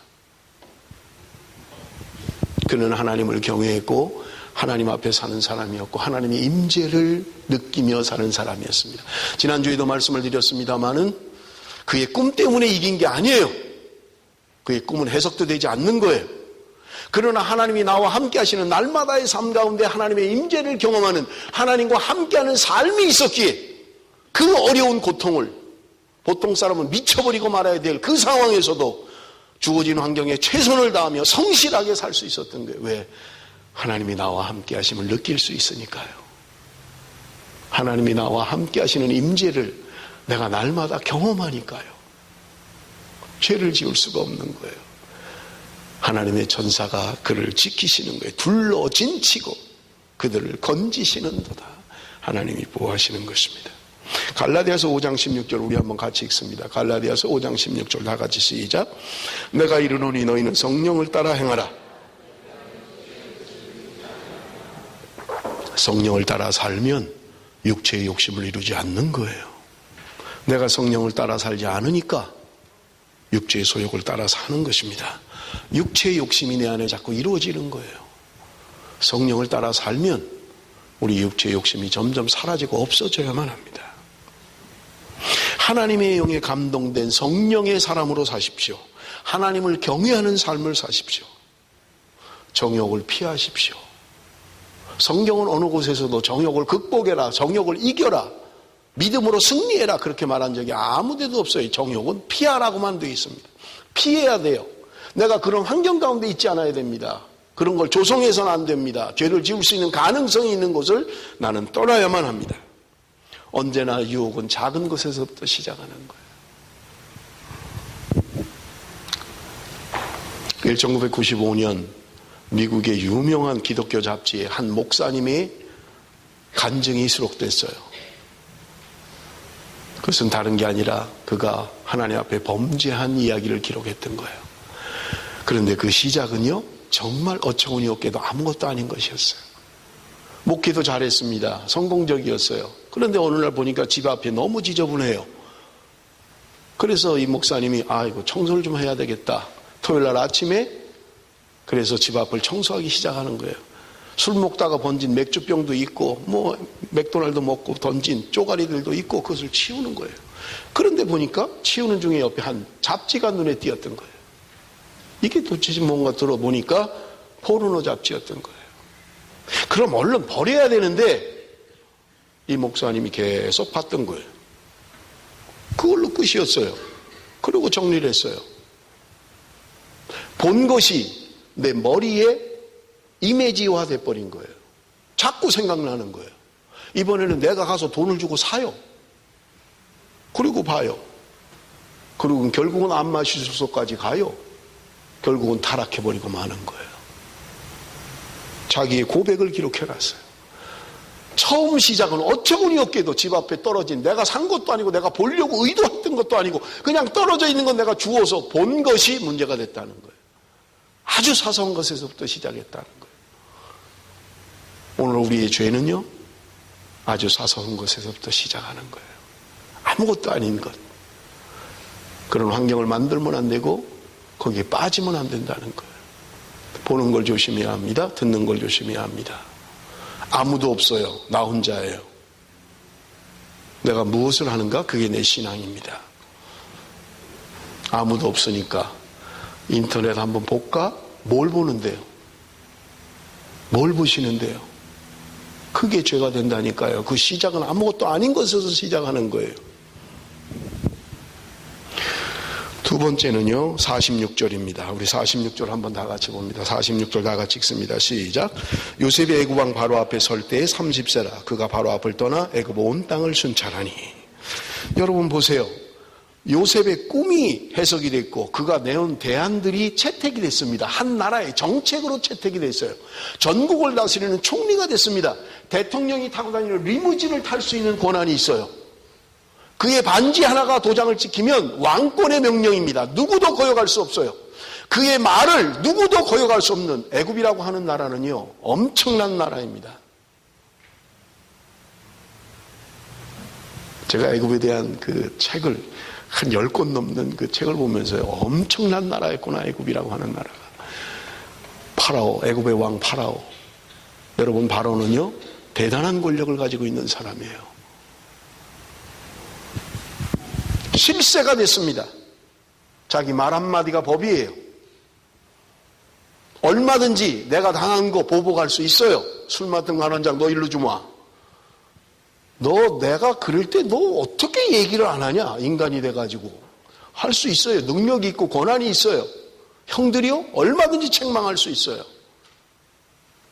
그는 하나님을 경외했고 하나님 앞에 사는 사람이었고 하나님의 임재를 느끼며 사는 사람이었습니다. 지난주에도 말씀을 드렸습니다마는 그의 꿈 때문에 이긴 게 아니에요. 그의 꿈은 해석도 되지 않는 거예요. 그러나 하나님이 나와 함께 하시는 날마다의 삶 가운데 하나님의 임재를 경험하는, 하나님과 함께하는 삶이 있었기에 그 어려운 고통을, 보통 사람은 미쳐버리고 말아야 될 그 상황에서도 주어진 환경에 최선을 다하며 성실하게 살 수 있었던 거예요. 왜? 하나님이 나와 함께 하심을 느낄 수 있으니까요. 하나님이 나와 함께 하시는 임재를 내가 날마다 경험하니까요. 죄를 지을 수가 없는 거예요. 하나님의 전사가 그를 지키시는 거예요. 둘러 진치고 그들을 건지시는도다. 하나님이 보호하시는 것입니다. 갈라디아서 5장 16절 우리 한번 같이 읽습니다. 갈라디아서 5장 16절 다 같이 시작. 내가 이르노니 너희는 성령을 따라 행하라. 성령을 따라 살면 육체의 욕심을 이루지 않는 거예요. 내가 성령을 따라 살지 않으니까 육체의 소욕을 따라 사는 것입니다. 육체의 욕심이 내 안에 자꾸 이루어지는 거예요. 성령을 따라 살면 우리 육체의 욕심이 점점 사라지고 없어져야만 합니다. 하나님의 영에 감동된 성령의 사람으로 사십시오. 하나님을 경외하는 삶을 사십시오. 정욕을 피하십시오. 성경은 어느 곳에서도 정욕을 극복해라, 정욕을 이겨라, 믿음으로 승리해라 그렇게 말한 적이 아무 데도 없어요. 정욕은 피하라고만 되어 있습니다. 피해야 돼요. 내가 그런 환경 가운데 있지 않아야 됩니다. 그런 걸 조성해서는 안 됩니다. 죄를 지을 수 있는 가능성이 있는 곳을 나는 떠나야만 합니다. 언제나 유혹은 작은 것에서부터 시작하는 거예요. 1995년 미국의 유명한 기독교 잡지에 한 목사님의 간증이 수록됐어요. 그것은 다른 게 아니라 그가 하나님 앞에 범죄한 이야기를 기록했던 거예요. 그런데 그 시작은요, 정말 어처구니 없게도 아무것도 아닌 것이었어요. 목회도 잘했습니다. 성공적이었어요. 그런데 어느 날 보니까 집 앞이 너무 지저분해요. 그래서 이 목사님이 이거 청소를 좀 해야 되겠다. 토요일 날 아침에 그래서 집 앞을 청소하기 시작하는 거예요. 술 먹다가 번진 맥주병도 있고 맥도날드 먹고 던진 쪼가리들도 있고 그것을 치우는 거예요. 그런데 보니까 치우는 중에 옆에 한 잡지가 눈에 띄었던 거예요. 이게 도대체 뭔가 들어보니까 포르노 잡지였던 거예요. 그럼 얼른 버려야 되는데 이 목사님이 계속 봤던 거예요. 그걸로 끝이었어요. 그리고 정리를 했어요. 본 것이 내 머리에 이미지화 돼버린 거예요. 자꾸 생각나는 거예요. 이번에는 내가 가서 돈을 주고 사요. 그리고 봐요. 그리고 결국은 안 마실 수까지 가요. 결국은 타락해버리고 마는 거예요. 자기의 고백을 기록해놨어요. 처음 시작은 어처구니 없게도 집 앞에 떨어진, 내가 산 것도 아니고 내가 보려고 의도했던 것도 아니고 그냥 떨어져 있는 건 내가 주워서 본 것이 문제가 됐다는 거예요. 아주 사소한 것에서부터 시작했다는 거예요. 오늘 우리의 죄는요, 아주 사소한 것에서부터 시작하는 거예요. 아무것도 아닌 것. 그런 환경을 만들면 안 되고 거기에 빠지면 안 된다는 거예요. 보는 걸 조심해야 합니다. 듣는 걸 조심해야 합니다. 아무도 없어요. 나 혼자예요. 내가 무엇을 하는가? 그게 내 신앙입니다. 아무도 없으니까 인터넷 한번 볼까? 뭘 보는데요? 뭘 보시는데요? 그게 죄가 된다니까요. 그 시작은 아무것도 아닌 것에서 시작하는 거예요. 두 번째는요, 46절입니다. 우리 46절 한번 다 같이 봅니다. 46절 다 같이 읽습니다. 시작. 요셉이 애굽 왕 바로 앞에 설 때에 30세라. 그가 바로 앞을 떠나 애굽 온 땅을 순찰하니. 여러분 보세요. 요셉의 꿈이 해석이 됐고 그가 내온 대안들이 채택이 됐습니다. 한 나라의 정책으로 채택이 됐어요. 전국을 다스리는 총리가 됐습니다. 대통령이 타고 다니는 리무진을 탈 수 있는 권한이 있어요. 그의 반지 하나가 도장을 찍히면 왕권의 명령입니다. 누구도 거역할 수 없어요. 그의 말을 누구도 거역할 수 없는 애굽이라고 하는 나라는요, 엄청난 나라입니다. 제가 애굽에 대한 그 책을 한 10권 넘는 그 책을 보면서요, 엄청난 나라였구나, 애굽이라고 하는 나라가. 파라오, 애굽의 왕 파라오. 여러분, 바로는요, 대단한 권력을 가지고 있는 사람이에요. 실세가 됐습니다. 자기 말 한마디가 법이에요. 얼마든지 내가 당한 거 보복할 수 있어요. 술 맡은 거 한 잔 너 일로 주마. 너 내가 그럴 때 너 어떻게 얘기를 안 하냐? 인간이 돼가지고. 할 수 있어요. 능력이 있고 권한이 있어요. 형들이요? 얼마든지 책망할 수 있어요.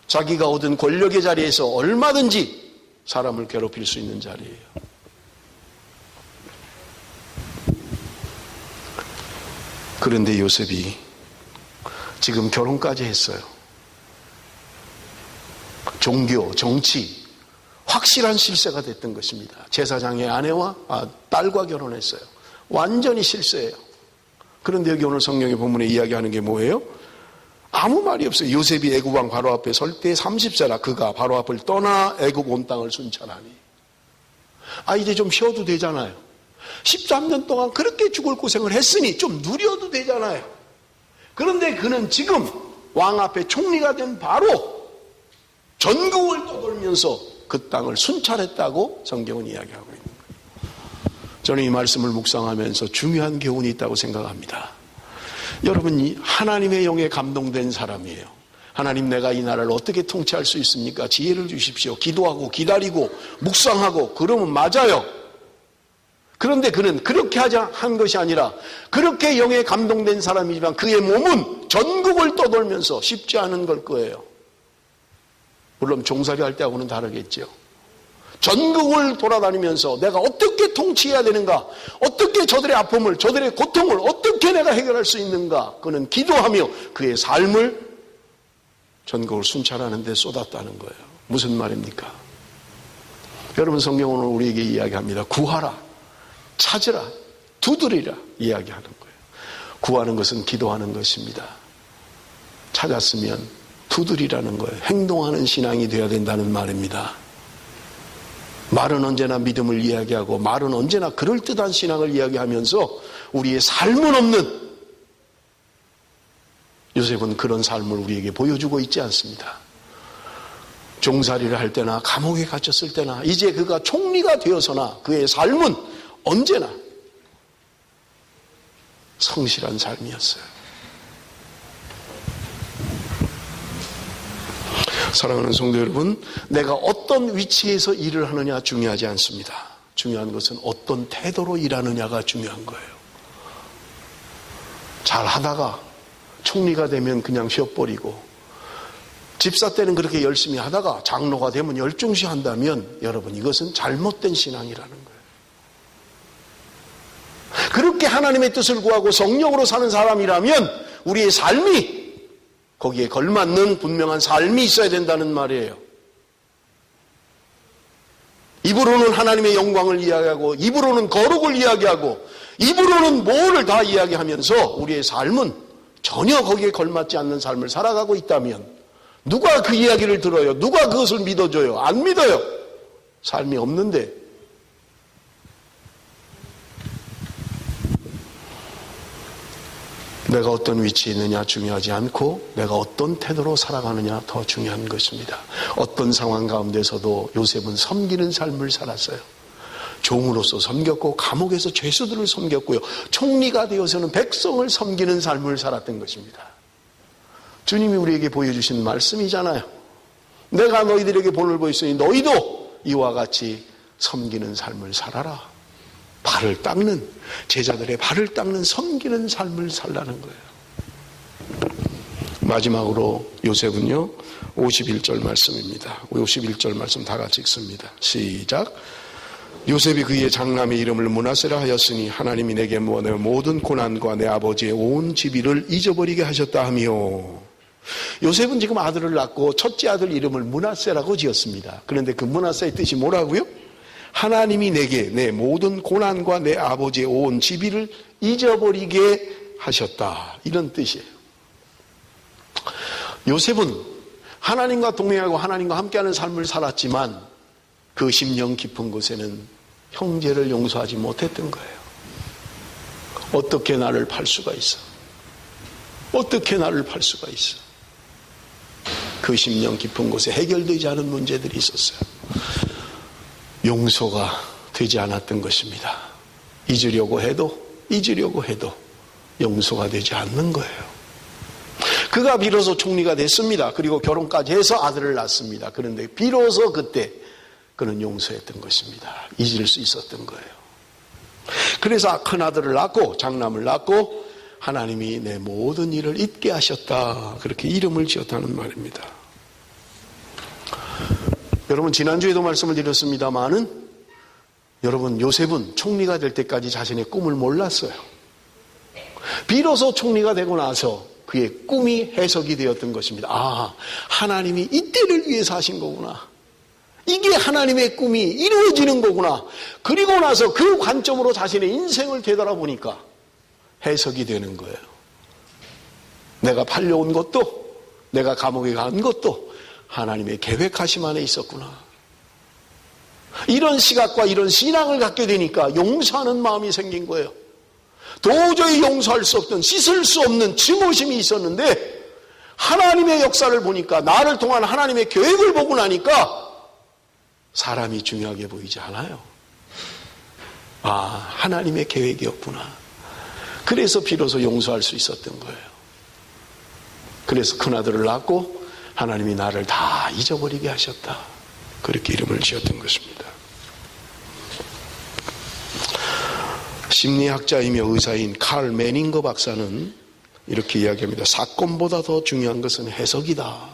자기가 얻은 권력의 자리에서 얼마든지 사람을 괴롭힐 수 있는 자리예요. 그런데 요셉이 지금 결혼까지 했어요. 종교, 정치, 확실한 실세가 됐던 것입니다. 제사장의 아내와 딸과 결혼했어요. 완전히 실세예요. 그런데 여기 오늘 성경의 본문에 이야기하는 게 뭐예요? 아무 말이 없어요. 요셉이 애굽 왕 바로 앞에 설 때 30세라. 그가 바로 앞을 떠나 애굽 온 땅을 순찰하니. 이제 좀 쉬어도 되잖아요. 13년 동안 그렇게 죽을 고생을 했으니 좀 누려도 되잖아요. 그런데 그는 지금 왕 앞에 총리가 된 바로 전국을 떠돌면서 그 땅을 순찰했다고 성경은 이야기하고 있는 거예요. 저는 이 말씀을 묵상하면서 중요한 교훈이 있다고 생각합니다. 여러분이 하나님의 영에 감동된 사람이에요. 하나님, 내가 이 나라를 어떻게 통치할 수 있습니까? 지혜를 주십시오. 기도하고 기다리고 묵상하고 그러면 맞아요. 그런데 그는 그렇게 한 것이 아니라 그렇게 영에 감동된 사람이지만 그의 몸은 전국을 떠돌면서 쉽지 않은 걸 거예요. 물론 종살이 할 때하고는 다르겠죠. 전국을 돌아다니면서 내가 어떻게 통치해야 되는가, 어떻게 저들의 아픔을, 저들의 고통을 어떻게 내가 해결할 수 있는가, 그는 기도하며 그의 삶을 전국을 순찰하는 데 쏟았다는 거예요. 무슨 말입니까? 여러분, 성경은 우리에게 이야기합니다. 구하라, 찾으라, 두드리라 이야기하는 거예요. 구하는 것은 기도하는 것입니다. 찾았으면 두드리라는 거예요. 행동하는 신앙이 되어야 된다는 말입니다. 말은 언제나 믿음을 이야기하고 말은 언제나 그럴듯한 신앙을 이야기하면서 우리의 삶은 없는 요셉은 그런 삶을 우리에게 보여주고 있지 않습니다. 종살이를 할 때나 감옥에 갇혔을 때나 이제 그가 총리가 되어서나 그의 삶은 언제나 성실한 삶이었어요. 사랑하는 성도 여러분, 내가 어떤 위치에서 일을 하느냐 중요하지 않습니다. 중요한 것은 어떤 태도로 일하느냐가 중요한 거예요. 잘 하다가 총리가 되면 그냥 쉬어버리고, 집사 때는 그렇게 열심히 하다가 장로가 되면 열중시 한다면 여러분, 이것은 잘못된 신앙이라는 거예요. 그렇게 하나님의 뜻을 구하고 성령으로 사는 사람이라면 우리의 삶이 거기에 걸맞는 분명한 삶이 있어야 된다는 말이에요. 입으로는 하나님의 영광을 이야기하고 입으로는 거룩을 이야기하고 입으로는 뭐를 다 이야기하면서 우리의 삶은 전혀 거기에 걸맞지 않는 삶을 살아가고 있다면 누가 그 이야기를 들어요? 누가 그것을 믿어줘요? 안 믿어요. 삶이 없는데. 내가 어떤 위치에 있느냐 중요하지 않고 내가 어떤 태도로 살아가느냐 더 중요한 것입니다. 어떤 상황 가운데서도 요셉은 섬기는 삶을 살았어요. 종으로서 섬겼고 감옥에서 죄수들을 섬겼고요. 총리가 되어서는 백성을 섬기는 삶을 살았던 것입니다. 주님이 우리에게 보여주신 말씀이잖아요. 내가 너희들에게 본을 보였으니 너희도 이와 같이 섬기는 삶을 살아라. 발을 닦는, 제자들의 발을 닦는 섬기는 삶을 살라는 거예요. 마지막으로 요셉은요, 51절 말씀입니다. 51절 말씀 다 같이 읽습니다. 시작. 요셉이 그의 장남의 이름을 므낫세라 하였으니 하나님이 내게 내 모든 고난과 내 아버지의 온 지비를 잊어버리게 하셨다 하며. 요셉은 지금 아들을 낳고 첫째 아들 이름을 므낫세라고 지었습니다. 그런데 그 므낫세의 뜻이 뭐라고요? 하나님이 내게 내 모든 고난과 내 아버지의 온 지비를 잊어버리게 하셨다. 이런 뜻이에요. 요셉은 하나님과 동행하고 하나님과 함께하는 삶을 살았지만 그 심령 깊은 곳에는 형제를 용서하지 못했던 거예요. 어떻게 나를 팔 수가 있어? 어떻게 나를 팔 수가 있어? 그 심령 깊은 곳에 해결되지 않은 문제들이 있었어요. 용서가 되지 않았던 것입니다. 잊으려고 해도 용서가 되지 않는 거예요. 그가 비로소 총리가 됐습니다. 그리고 결혼까지 해서 아들을 낳습니다. 그런데 비로소 그때 그는 용서했던 것입니다. 잊을 수 있었던 거예요. 그래서 큰 아들을 낳고 장남을 낳고 하나님이 내 모든 일을 잊게 하셨다. 그렇게 이름을 지었다는 말입니다. 여러분, 지난주에도 말씀을 드렸습니다마는 여러분, 요셉은 총리가 될 때까지 자신의 꿈을 몰랐어요. 비로소 총리가 되고 나서 그의 꿈이 해석이 되었던 것입니다. 아, 하나님이 이때를 위해서 하신 거구나. 이게 하나님의 꿈이 이루어지는 거구나. 그리고 나서 그 관점으로 자신의 인생을 되돌아보니까 해석이 되는 거예요. 내가 팔려온 것도, 내가 감옥에 간 것도 하나님의 계획하심 안에 있었구나. 이런 시각과 이런 신앙을 갖게 되니까 용서하는 마음이 생긴 거예요. 도저히 용서할 수 없던, 씻을 수 없는 증오심이 있었는데 하나님의 역사를 보니까, 나를 통한 하나님의 계획을 보고 나니까 사람이 중요하게 보이지 않아요. 아, 하나님의 계획이었구나. 그래서 비로소 용서할 수 있었던 거예요. 그래서 큰아들을 낳고 하나님이 나를 다 잊어버리게 하셨다. 그렇게 이름을 지었던 것입니다. 심리학자이며 의사인 칼 매닝거 박사는 이렇게 이야기합니다. 사건보다 더 중요한 것은 해석이다.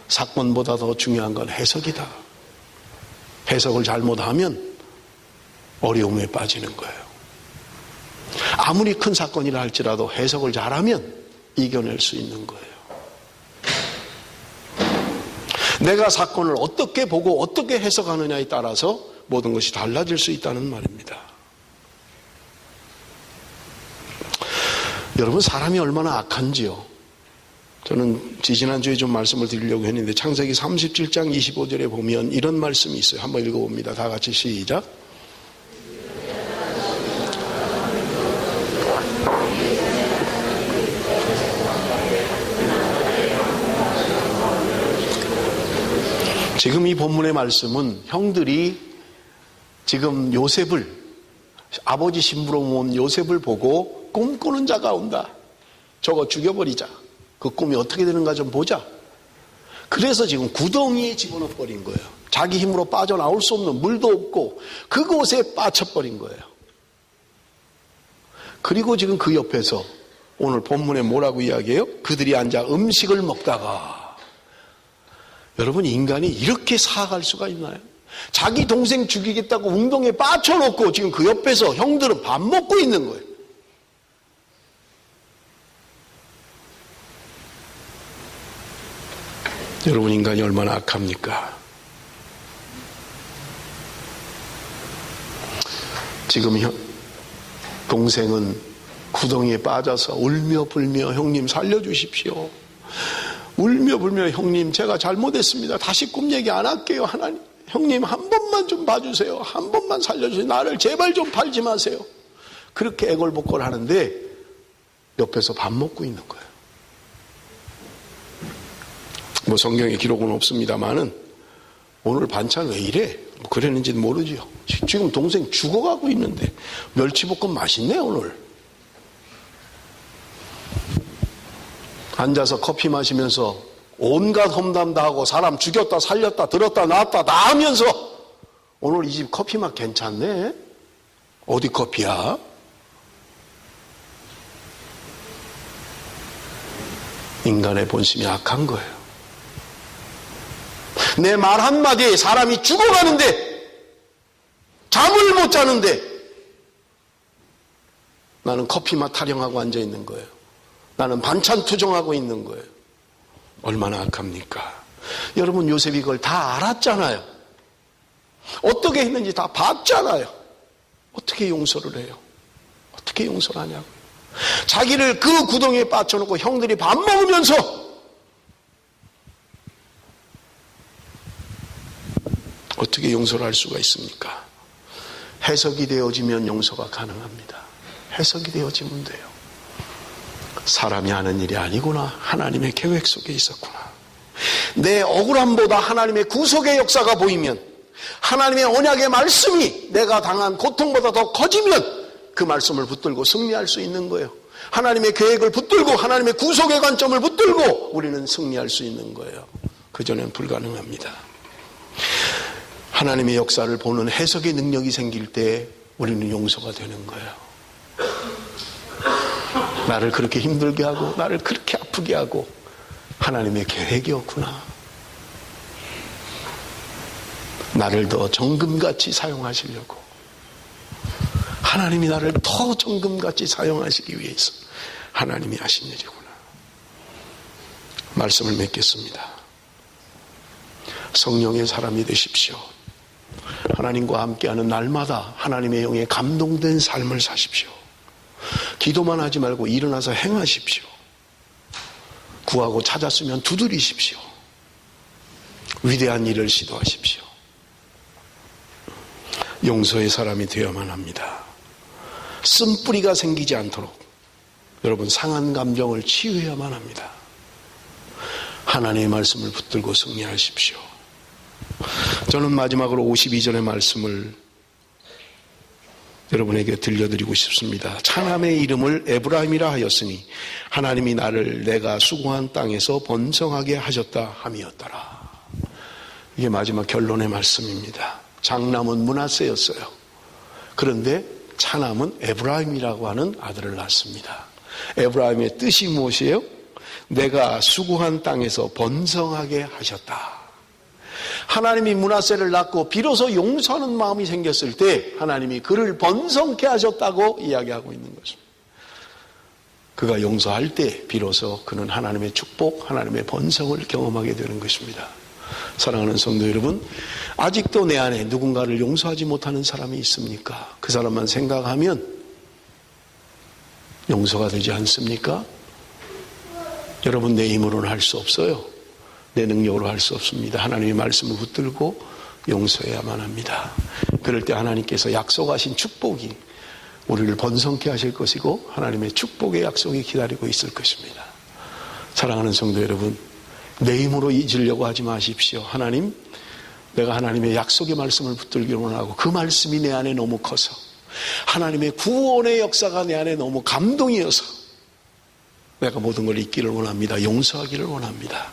사건보다 더 중요한 건 해석이다. 해석을 잘못하면 어려움에 빠지는 거예요. 아무리 큰 사건이라 할지라도 해석을 잘하면 이겨낼 수 있는 거예요. 내가 사건을 어떻게 보고 어떻게 해석하느냐에 따라서 모든 것이 달라질 수 있다는 말입니다. 여러분, 사람이 얼마나 악한지요. 저는 지난주에 좀 말씀을 드리려고 했는데 창세기 37장 25절에 보면 이런 말씀이 있어요. 한번 읽어봅니다. 다 같이 시작. 지금 이 본문의 말씀은 형들이 지금 요셉을, 아버지 신부로 모은 요셉을 보고 꿈꾸는 자가 온다. 저거 죽여버리자. 그 꿈이 어떻게 되는가 좀 보자. 그래서 지금 구덩이에 집어넣어버린 거예요. 자기 힘으로 빠져나올 수 없는, 물도 없고 그곳에 빠쳐버린 거예요. 그리고 지금 그 옆에서 오늘 본문에 뭐라고 이야기해요? 그들이 앉아 음식을 먹다가. 여러분, 인간이 이렇게 사악할 수가 있나요? 자기 동생 죽이겠다고 웅덩이에 빠쳐놓고 지금 그 옆에서 형들은 밥 먹고 있는 거예요. 여러분, 인간이 얼마나 악합니까? 지금 동생은 구덩이에 빠져서 울며 불며 형님 살려주십시오. 울며 불며 형님 제가 잘못했습니다. 다시 꿈 얘기 안 할게요. 하나님, 형님 한 번만 좀 봐주세요. 한 번만 살려주세요. 나를 제발 좀 팔지 마세요. 그렇게 애걸복걸 하는데 옆에서 밥 먹고 있는 거예요. 뭐 성경에 기록은 없습니다만은 오늘 반찬 왜 이래? 뭐 그랬는지는 모르죠. 지금 동생 죽어가고 있는데 멸치볶음 맛있네 오늘. 앉아서 커피 마시면서 온갖 험담 다 하고 사람 죽였다 살렸다 들었다 놨다 다 하면서 오늘 이 집 커피 맛 괜찮네? 어디 커피야? 인간의 본심이 악한 거예요. 내 말 한마디에 사람이 죽어가는데 잠을 못 자는데 나는 커피 맛 타령하고 앉아 있는 거예요. 나는 반찬 투정하고 있는 거예요. 얼마나 악합니까? 여러분 요셉이 그걸 다 알았잖아요. 어떻게 했는지 다 봤잖아요. 어떻게 용서를 해요? 어떻게 용서를 하냐고. 자기를 그 구덩이에 빠쳐놓고 형들이 밥 먹으면서 어떻게 용서를 할 수가 있습니까? 해석이 되어지면 용서가 가능합니다. 해석이 되어지면 돼요. 사람이 하는 일이 아니구나. 하나님의 계획 속에 있었구나. 내 억울함보다 하나님의 구속의 역사가 보이면, 하나님의 언약의 말씀이 내가 당한 고통보다 더 커지면 그 말씀을 붙들고 승리할 수 있는 거예요. 하나님의 계획을 붙들고 하나님의 구속의 관점을 붙들고 우리는 승리할 수 있는 거예요. 그전엔 불가능합니다. 하나님의 역사를 보는 해석의 능력이 생길 때 우리는 용서가 되는 거예요. 나를 그렇게 힘들게 하고 나를 그렇게 아프게 하고 하나님의 계획이었구나. 나를 더 정금같이 사용하시려고, 하나님이 나를 더 정금같이 사용하시기 위해서 하나님이 하신 일이구나. 말씀을 맺겠습니다. 성령의 사람이 되십시오. 하나님과 함께하는 날마다 하나님의 영에 감동된 삶을 사십시오. 기도만 하지 말고 일어나서 행하십시오. 구하고 찾았으면 두드리십시오. 위대한 일을 시도하십시오. 용서의 사람이 되어야만 합니다. 쓴뿌리가 생기지 않도록 여러분 상한 감정을 치유해야만 합니다. 하나님의 말씀을 붙들고 승리하십시오. 저는 마지막으로 52절의 말씀을 여러분에게 들려드리고 싶습니다. 차남의 이름을 에브라임이라 하였으니 하나님이 나를 내가 수고한 땅에서 번성하게 하셨다 함이었더라. 이게 마지막 결론의 말씀입니다. 장남은 므낫세였어요. 그런데 차남은 에브라임이라고 하는 아들을 낳습니다. 에브라임의 뜻이 무엇이에요? 내가 수고한 땅에서 번성하게 하셨다. 하나님이 므낫세를 낳고 비로소 용서하는 마음이 생겼을 때 하나님이 그를 번성케 하셨다고 이야기하고 있는 것입니다. 그가 용서할 때 비로소 그는 하나님의 축복, 하나님의 번성을 경험하게 되는 것입니다. 사랑하는 성도 여러분, 아직도 내 안에 누군가를 용서하지 못하는 사람이 있습니까? 그 사람만 생각하면 용서가 되지 않습니까? 여러분, 내 힘으로는 할 수 없어요. 내 능력으로 할 수 없습니다. 하나님의 말씀을 붙들고 용서해야만 합니다. 그럴 때 하나님께서 약속하신 축복이 우리를 번성케 하실 것이고 하나님의 축복의 약속이 기다리고 있을 것입니다. 사랑하는 성도 여러분, 내 힘으로 잊으려고 하지 마십시오. 하나님, 내가 하나님의 약속의 말씀을 붙들기를 원하고 그 말씀이 내 안에 너무 커서 하나님의 구원의 역사가 내 안에 너무 감동이어서 내가 모든 걸 잊기를 원합니다. 용서하기를 원합니다.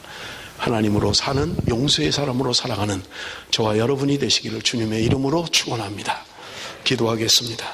하나님으로 사는 용서의 사람으로 살아가는 저와 여러분이 되시기를 주님의 이름으로 축원합니다. 기도하겠습니다.